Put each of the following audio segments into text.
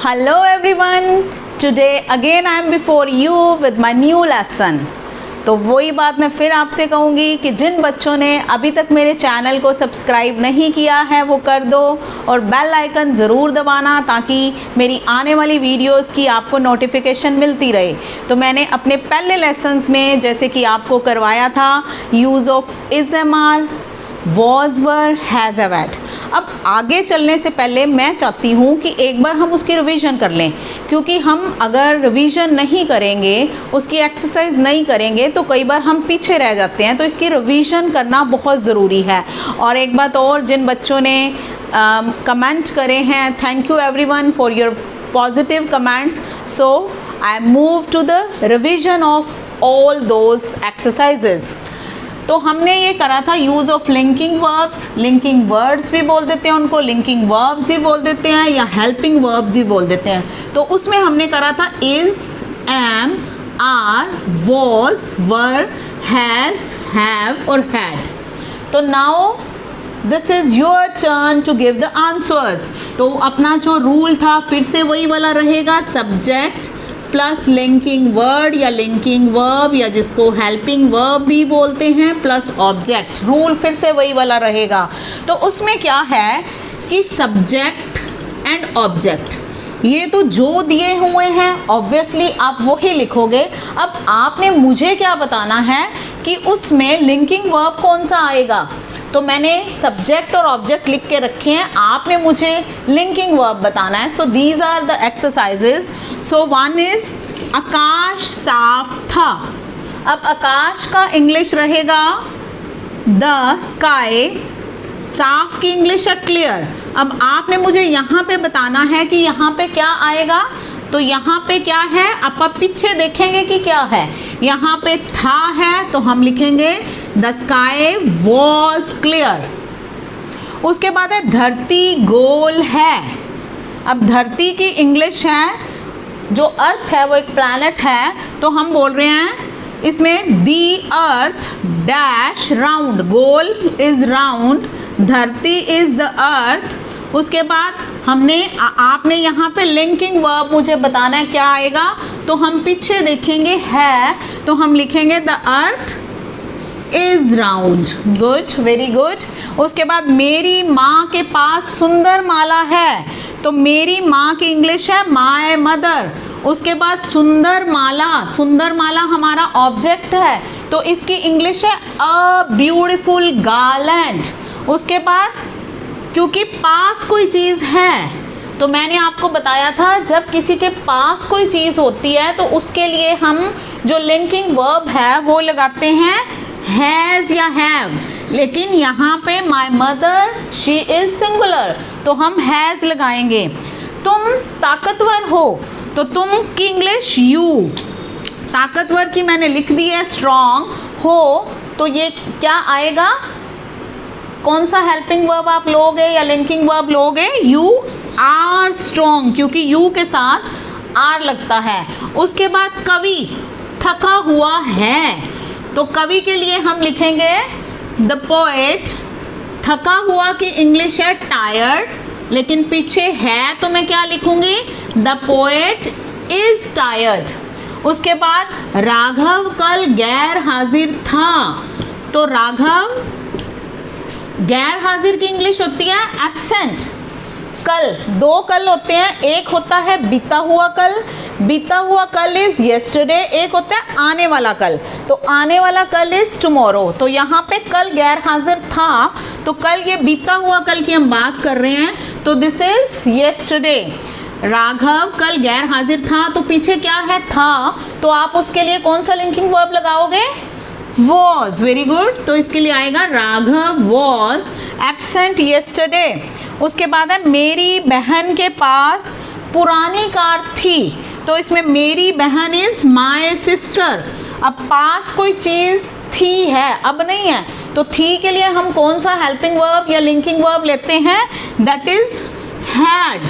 Hello everyone, today again I am before you with my new lesson। तो वही बात मैं फिर आपसे कहूँगी कि जिन बच्चों ने अभी तक मेरे चैनल को सब्सक्राइब नहीं किया है वो कर दो और बेल आइकन ज़रूर दबाना ताकि मेरी आने वाली वीडियोस की आपको नोटिफिकेशन मिलती रहे। तो मैंने अपने पहले लेसन्स में जैसे कि आपको करवाया था use of is am are, was were, has had. अब आगे चलने से पहले मैं चाहती हूँ कि एक बार हम उसकी रिवीजन कर लें, क्योंकि हम अगर रिवीजन नहीं करेंगे, उसकी एक्सरसाइज नहीं करेंगे तो कई बार हम पीछे रह जाते हैं। तो इसकी रिवीजन करना बहुत ज़रूरी है। और एक बात और, जिन बच्चों ने कमेंट करे हैं, thank you everyone for your positive comments. So I move to the revision of all those exercises. तो हमने ये करा था use of linking verbs, linking words भी बोल देते हैं उनको, लिंकिंग वर्ब्स भी बोल देते हैं या हेल्पिंग वर्ब्स भी बोल देते हैं। तो उसमें हमने करा था is, am, are, was, were, has, have और हैड। तो now this is your turn to give the answers. तो अपना जो रूल था फिर से वही वाला रहेगा, सब्जेक्ट प्लस लिंकिंग वर्ड या लिंकिंग वर्ब या जिसको हेल्पिंग वर्ब भी बोलते हैं प्लस ऑब्जेक्ट। रूल फिर से वही वाला रहेगा। तो उसमें क्या है कि सब्जेक्ट एंड ऑब्जेक्ट ये तो जो दिए हुए हैं ऑब्वियसली आप वही लिखोगे। अब आपने मुझे क्या बताना है कि उसमें लिंकिंग वर्ब कौन सा आएगा। तो मैंने सब्जेक्ट और ऑब्जेक्ट लिख के रखे हैं, आपने मुझे लिंकिंग वर्ब बताना है। So these are the exercises. So one is आकाश साफ था। अब आकाश का इंग्लिश रहेगा द स्काई, साफ की इंग्लिश है क्लियर। अब आपने मुझे यहाँ पे बताना है कि यहाँ पे क्या आएगा। तो यहाँ पे क्या है, आप पीछे देखेंगे कि क्या है। यहाँ पे था है तो हम लिखेंगे द स्काई वॉज क्लियर। उसके बाद है धरती गोल है। अब धरती की इंग्लिश है, जो अर्थ है वो एक प्लैनेट है, तो हम बोल रहे हैं इसमें दी अर्थ डैश राउंड, गोल इज राउंड, धरती इज द अर्थ। उसके बाद हमने आपने यहाँ पे लिंकिंग वर्ब मुझे बताना है क्या आएगा। तो हम पीछे देखेंगे है तो हम लिखेंगे the earth is round. Good, very good. उसके बाद मेरी माँ के पास सुंदर माला है, तो मेरी माँ की इंग्लिश है माय मदर। उसके बाद सुंदर माला हमारा ऑब्जेक्ट है तो इसकी इंग्लिश है अ ब्यूटीफुल गार्लैंड। उसके बाद क्योंकि पास कोई चीज़ है तो मैंने आपको बताया था जब किसी के पास कोई चीज़ होती है तो उसके लिए हम जो लिंकिंग वर्ब है वो लगाते हैं हैज़ या हैव। लेकिन यहाँ पे my mother she is singular तो हम हैज़ लगाएंगे। तुम ताकतवर हो तो तुम की इंग्लिश यू। ताकतवर की मैंने लिख दी है स्ट्रॉन्ग हो, तो ये क्या आएगा, कौन सा हेल्पिंग वर्ब आप लोगे या लिंकिंग वर्ब लोगे। यू आर स्ट्रॉन्ग, क्योंकि यू के साथ आर लगता है। उसके बाद कवि थका हुआ है तो कवि के लिए हम लिखेंगे द पोएट। थका हुआ की इंग्लिश है टायर्ड, लेकिन पीछे है तो मैं क्या लिखूंगी, द पोएट इज टायर्ड। उसके बाद राघव कल गैर हाजिर था, तो राघव गैर हाजिर की इंग्लिश होती है एब्सेंट। कल, दो कल होते हैं, एक होता है बीता हुआ कल, बीता हुआ कल इज येस्टरडे, एक होता है आने वाला कल, तो आने वाला कल इज टुमारो। तो यहाँ पे कल गैर हाजिर था तो कल ये बीता हुआ कल की हम बात कर रहे हैं, तो दिस इज येस्टरडे। राघव कल गैर हाजिर था तो पीछे क्या है था, तो आप उसके लिए कौन सा लिंकिंग वर्ब लगाओगे, वॉज। Very good. तो इसके लिए आएगा राघव वॉज एब्सेंट येस्टरडे। उसके बाद है मेरी बहन के पास पुरानी कार थी, तो इसमें मेरी बहन इज माय सिस्टर। अब पास कोई चीज़ थी है, अब नहीं है, तो थी के लिए हम कौन सा हेल्पिंग वर्ब या लिंकिंग वर्ब लेते हैं, that is had.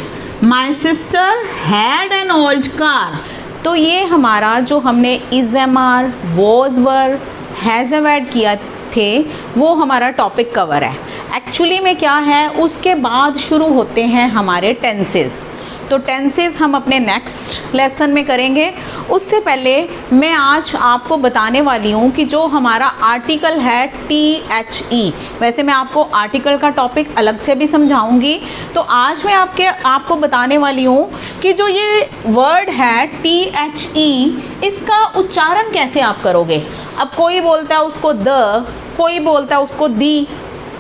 My sister had an old car. तो ये हमारा जो हमने is am are, was were, has had किया थे वो हमारा टॉपिक कवर है। एक्चुअली में क्या है, उसके बाद शुरू होते हैं हमारे टेंसेस। तो टेंसेस हम अपने नेक्स्ट लेसन में करेंगे। उससे पहले मैं आज आपको बताने वाली हूँ कि जो हमारा आर्टिकल है THE, वैसे मैं आपको आर्टिकल का टॉपिक अलग से भी समझाऊंगी। तो आज मैं आपको बताने वाली हूँ कि जो ये वर्ड है THE, इसका उच्चारण कैसे आप करोगे। अब कोई बोलता है उसको द, कोई बोलता है उसको दी,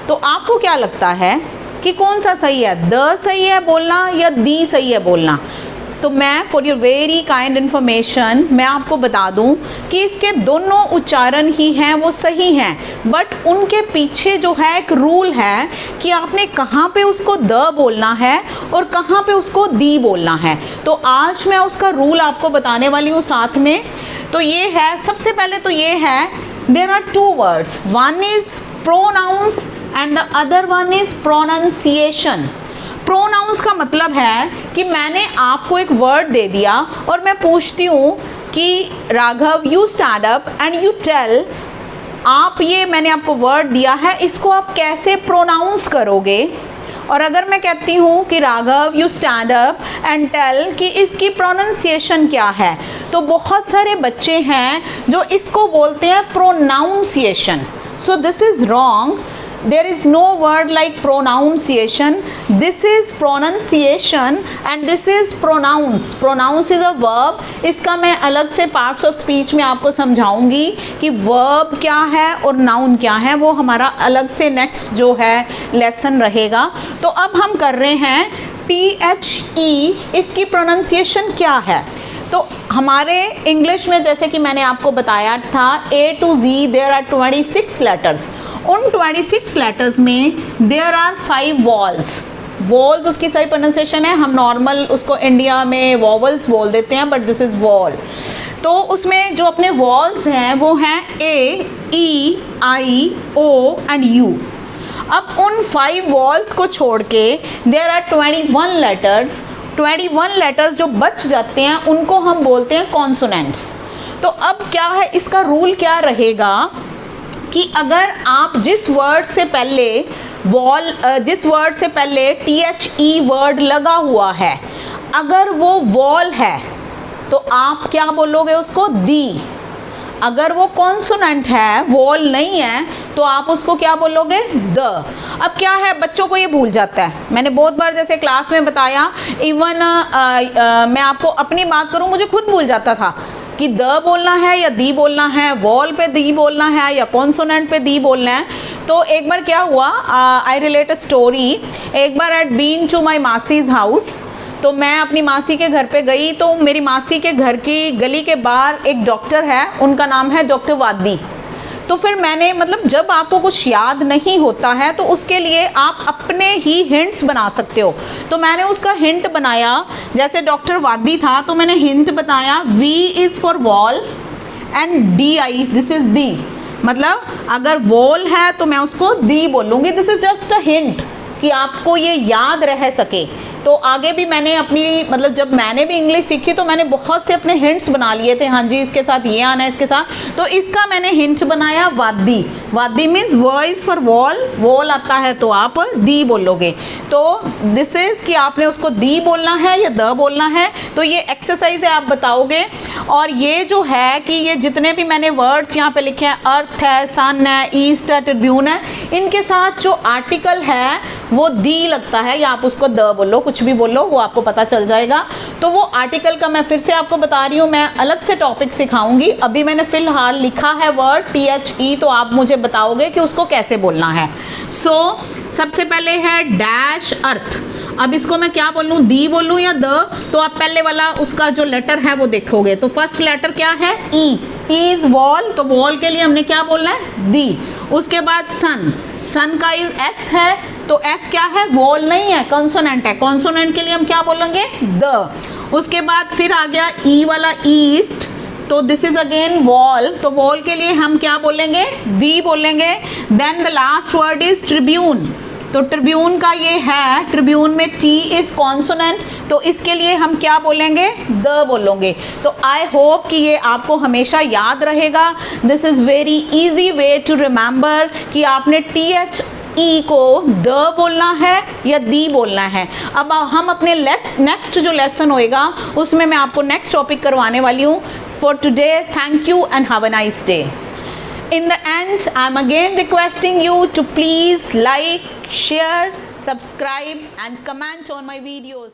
तो आपको क्या लगता है कि कौन सा सही है, द सही है बोलना या दी सही है बोलना। तो मैं for your very kind information मैं आपको बता दूं कि इसके दोनों उच्चारण ही हैं वो सही हैं, बट उनके पीछे जो है एक रूल है कि आपने कहाँ पे उसको द बोलना है और कहाँ पे उसको दी बोलना है। तो आज मैं उसका रूल आपको बताने वाली हूँ साथ में। तो ये है, सबसे पहले तो ये है, there are two words, one is pronounce and the other one is pronunciation. Pronounce का मतलब है कि मैंने आपको एक वर्ड दे दिया और मैं पूछती हूँ कि Raghav you stand up and you tell, आप ये मैंने आपको वर्ड दिया है, इसको आप कैसे प्रोनाउंस करोगे। और अगर मैं कहती हूँ कि Raghav you stand up and tell कि इसकी प्रोनाउंसिएशन क्या है, तो बहुत सारे बच्चे हैं जो इसको बोलते हैं pronunciation. So this is wrong. There is no word like pronunciation. This is pronunciation and this is pronounce. Pronounce is a verb. इसका मैं अलग से parts of speech में आपको समझाऊंगी कि verb क्या है और noun क्या है, वो हमारा अलग से next जो है lesson रहेगा। तो अब हम कर रहे हैं THE, इसकी pronunciation क्या है। तो हमारे इंग्लिश में जैसे कि मैंने आपको बताया था A to Z there are 26 letters. उन 26 लेटर्स में देयर आर 5 वॉल्स। वॉल्स उसकी सही प्रोनाउंसिएशन है, हम नॉर्मल उसको इंडिया में वॉवल्स बोल देते हैं, बट दिस इज़ वॉल। तो उसमें जो अपने वॉल्स हैं वो हैं A, E, I, O and U। अब उन 5 वॉल्स को छोड़ के देयर आर 21 लेटर्स। 21 लेटर्स जो बच जाते हैं उनको हम बोलते हैं कॉन्सोनेंट्स। तो अब क्या है, इसका रूल क्या रहेगा कि अगर आप जिस वर्ड से पहले THE वर्ड लगा हुआ है, अगर वो वॉल है तो आप क्या बोलोगे उसको, दी। अगर वो कॉन्सोनेंट है, वॉल नहीं है, तो आप उसको क्या बोलोगे, द। अब क्या है, बच्चों को ये भूल जाता है। मैंने बहुत बार जैसे क्लास में बताया, इवन मैं आपको अपनी बात करूँ, मुझे खुद भूल जाता था कि द बोलना है या दी बोलना है, वॉल पे दी बोलना है या कॉन्सोनेंट पे दी बोलना है। तो एक बार क्या हुआ, आई रिलेट अ स्टोरी। एक बार आई बीन टू माई मासीज हाउस। तो मैं अपनी मासी के घर पे गई, तो मेरी मासी के घर की गली के बाहर एक डॉक्टर है, उनका नाम है डॉक्टर वादी। तो फिर मैंने, मतलब जब आपको कुछ याद नहीं होता है तो उसके लिए आप अपने ही हिंट्स बना सकते हो। तो मैंने उसका हिंट बनाया, जैसे डॉक्टर वादी था तो मैंने हिंट बताया, V is for wall and DI, this is the. मतलब अगर वॉल है तो मैं उसको दी बोलूँगी। This is just a hint कि आपको ये याद रह सके। तो आगे भी मैंने अपनी, मतलब जब मैंने भी इंग्लिश सीखी तो मैंने बहुत से अपने हिंट्स बना लिए थे। हाँ जी, इसके साथ ये आना है, इसके साथ। तो इसका मैंने हिंट बनाया वादी। वादी मीन्स व इज़ फॉर वॉल, वॉल आता है तो आप दी बोलोगे। तो दिस इज़ कि आपने उसको दी बोलना है या द बोलना है। तो ये एक्सरसाइज है, आप बताओगे। और ये जो है कि ये जितने भी मैंने वर्ड्स यहाँ पे लिखे हैं, अर्थ है, सन है, ईस्ट है, ट्रिब्यून है, इनके साथ जो आर्टिकल है वो दी लगता है, या आप उसको द बोलो, कुछ भी बोलो, वो आपको पता चल जाएगा। तो वो आर्टिकल का मैं फिर से आपको बता रही हूँ, मैं अलग से टॉपिक सिखाऊंगी। अभी मैंने फ़िलहाल लिखा है वर्ड THE, तो आप मुझे बताओगे कि उसको कैसे बोलना है। सो सबसे पहले है डैश अर्थ। अब इसको मैं क्या बोलूँ, दी बोलूँ या द। तो आप पहले वाला उसका जो लेटर है वो देखोगे। तो फर्स्ट लेटर क्या है, E। E इज़ वॉल, तो वॉल के लिए हमने क्या बोलना है, दी। उसके बाद सन, सन का इज S है, तो S क्या है, वॉल नहीं है, कॉन्सोनेंट है। कॉन्सोनेंट के लिए हम क्या बोलेंगे, द। उसके बाद फिर आ गया E वाला, ईस्ट, तो दिस इज अगेन वॉल, तो वॉल के लिए हम क्या बोलेंगे, दी बोलेंगे। Then the last word is tribune, तो ट्रिब्यून का ये है, ट्रिब्यून में T इज कॉन्सोनेंट, तो इसके लिए हम क्या बोलेंगे, द बोलोगे। तो आई होप कि ये आपको हमेशा याद रहेगा। This is very easy way to remember कि आपने ई को द बोलना है या दी बोलना है। अब हम अपने नेक्स्ट जो लेसन होएगा उसमें मैं आपको नेक्स्ट टॉपिक करवाने वाली हूँ। For today thank you and have a nice day. In the end, I'm again requesting you to please like, share, subscribe and comment on my videos.